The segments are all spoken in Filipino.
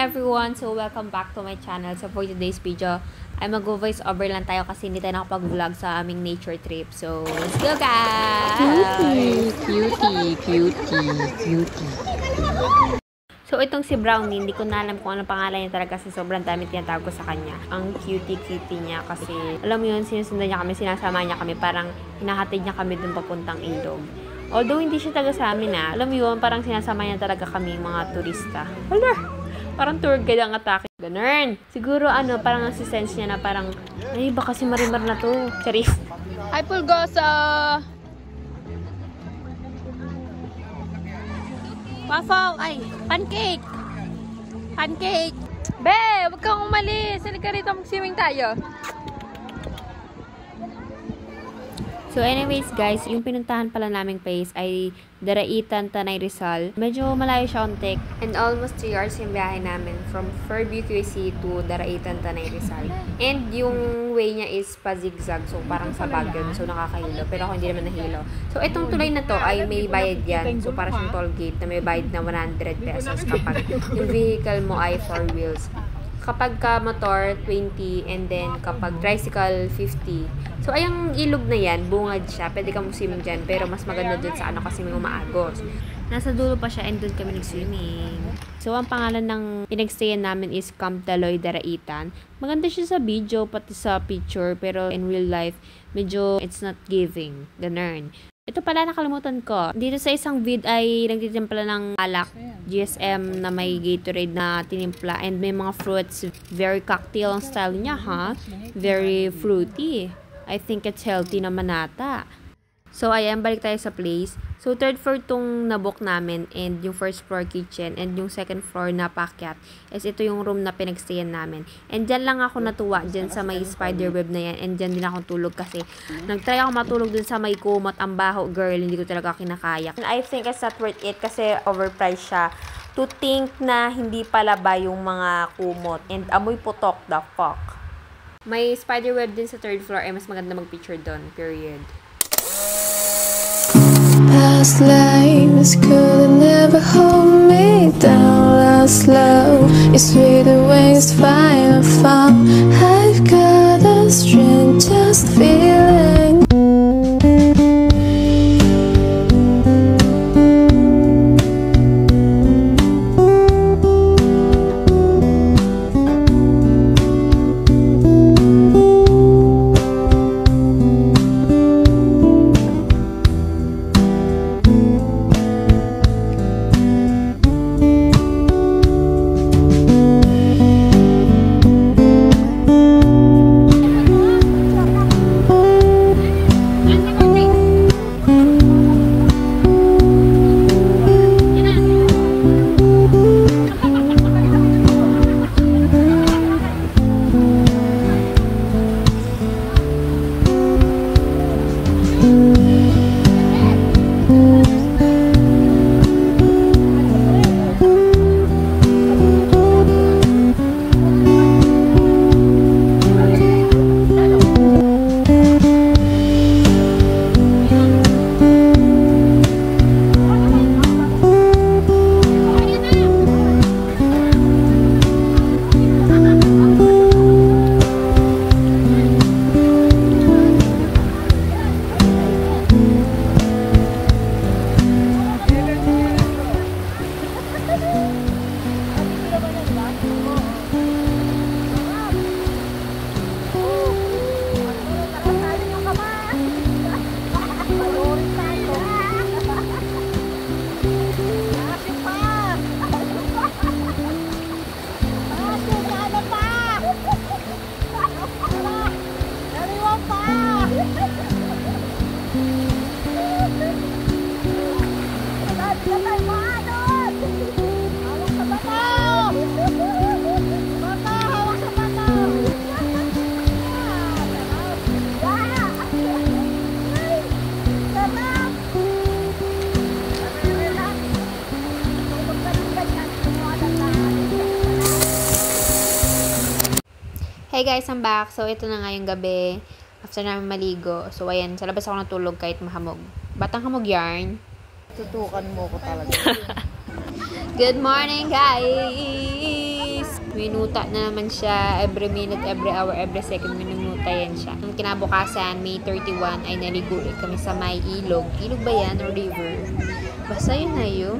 everyone! So, welcome back to my channel. So, for today's video, ay mag-voice over lang tayo kasi hindi tayo nakapag-vlog sa aming nature trip. So, let's go guys! Cutie. So, itong si Brownie, hindi ko na alam kung anong pangalan niya talaga kasi sobrang dami tinatawag ko sa kanya. Ang cutie niya kasi, alam mo yun, sinusundan niya kami, sinasama niya kami, parang hinahatid niya kami dun papuntang ilog. Although, hindi siya taga sa amin alam mo yun, parang sinasama niya talaga kami, mga turista. Hala! Parang tour guide ang atake. Ganun. Siguro, parang nasi-sense niya na parang, ay, baka si Marimar na to. Charis. Hi, Pulgosa! Waffle! Ay, pancake! Pancake! Be, wag kang umalis. Halika rito, mag-swimming tayo. So anyways guys, yung pinuntahan pala naming place ay Daraitan, Tanay Rizal. Medyo malayo siya ontek. And almost 3 hours yung biyahe namin from Fairview QC to Daraitan, Tanay Rizal. And yung way niya is pa-zigzag. So parang sa Baguio. So nakakahilo. Pero ako hindi naman nahilo. So itong tulay na to ay may bayad yan. So para siyang toll gate na may bayad na 100 pesos kapag yung vehicle mo ay 4 wheels. Kapag ka motor, 20, and then kapag tricycle, 50. So, ayang ilog na yan, bungad siya. Pwede kang mag-swimming dyan, pero mas maganda dun sa kasi may umaagos. Nasa dulo pa siya, and dun kami nag-swimming. So, ang pangalan ng pinagstayan namin is Camp Daloy, Daraitan. Maganda siya sa video, pati sa picture, pero in real life, medyo it's not giving. Ganun. Ito pala, nakalimutan ko. Dito sa isang vid ay nagtitimpla ng alak, GSM na may Gatorade na tinimpla, and may mga fruits. Very cocktail ang style niya, ha? Very fruity. I think it's healthy naman ata. So, ayan, balik tayo sa place. So, third floor tong nabook namin, and yung first floor kitchen, and yung second floor na pakyat, is ito yung room na pinagstayan namin. And dyan lang ako natuwa, dyan sa may spider web na yan, and dyan din ako tulog kasi nagtry ako matulog dun sa may kumot, ang baho, girl, hindi ko talaga kinakaya. And I think it's not worth it kasi overpriced siya. To think na hindi pala ba yung mga kumot, and amoy putok, the fuck. May spider web din sa third floor, ay mas maganda mag-picture doon, period. Past lives could never hold me down. Last love is with the wings fire fall. I've got a strangest feeling. Hey guys, I'm back. So, ito na nga yung gabi. After namin maligo. So, ayan. Sa labas ako natulog kahit mahamog. Batang hamog yarn. Tutukan mo ko talaga. Good morning, guys! minuta na naman siya. Every minute, every hour, every second, minuta yan siya. Nung kinabukasan, May 31, ay naligo kami sa may ilog. Ilog ba yan or river? Basta yun na yun.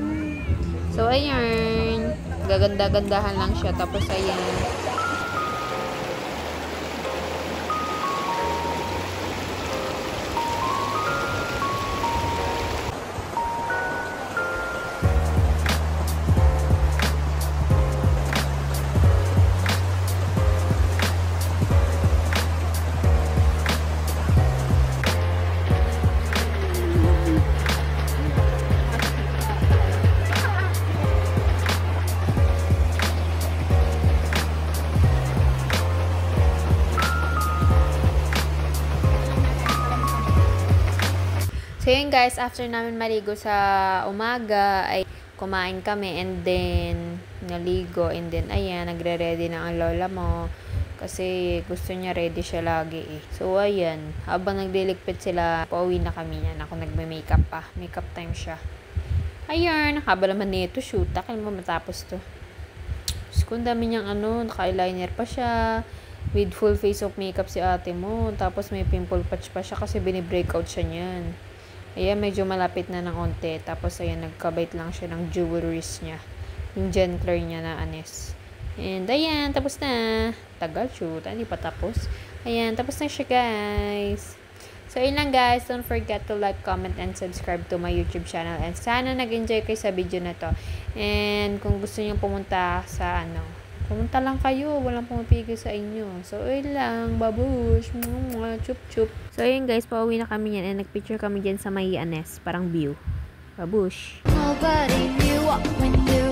So, ayan. Gaganda-gandahan lang siya. Tapos, ayan. So, yun guys, after namin maligo sa umaga, ay kumain kami and then naligo and then ayan, nagre-ready na ang lola mo kasi gusto niya ready siya lagi eh. So, ayan, habang nagliligpit sila, pauwi na kami yan. Ako nagme-makeup pa. Makeup time siya. Ayan, haba naman nito, shoot. Kailan mo matapos to? So, kung dami niyang naka-eyeliner pa siya. With full face of makeup si ate mo. Tapos may pimple patch pa siya kasi binibreakout siya niyan. Ayan, medyo malapit na ng onte. Tapos, ayan, nagkabait lang siya ng jewelries niya. Yung gentler niya na anes. And, ayan, tapos na. Tagal, shoot. Hindi pa tapos. Ayan, tapos na siya, guys. So, yun lang, guys. Don't forget to like, comment, and subscribe to my YouTube channel. And, sana nag-enjoy kayo sa video na to. And, kung gusto niyo pumunta sa, pumunta lang kayo. Walang pumapigil sa inyo. So, yun lang. Babush. Chup, chup. So, yun guys. Pauwi na kami yan. And nagpicture kami dyan sa may anes. Parang view. Babush. Nobody knew what we knew.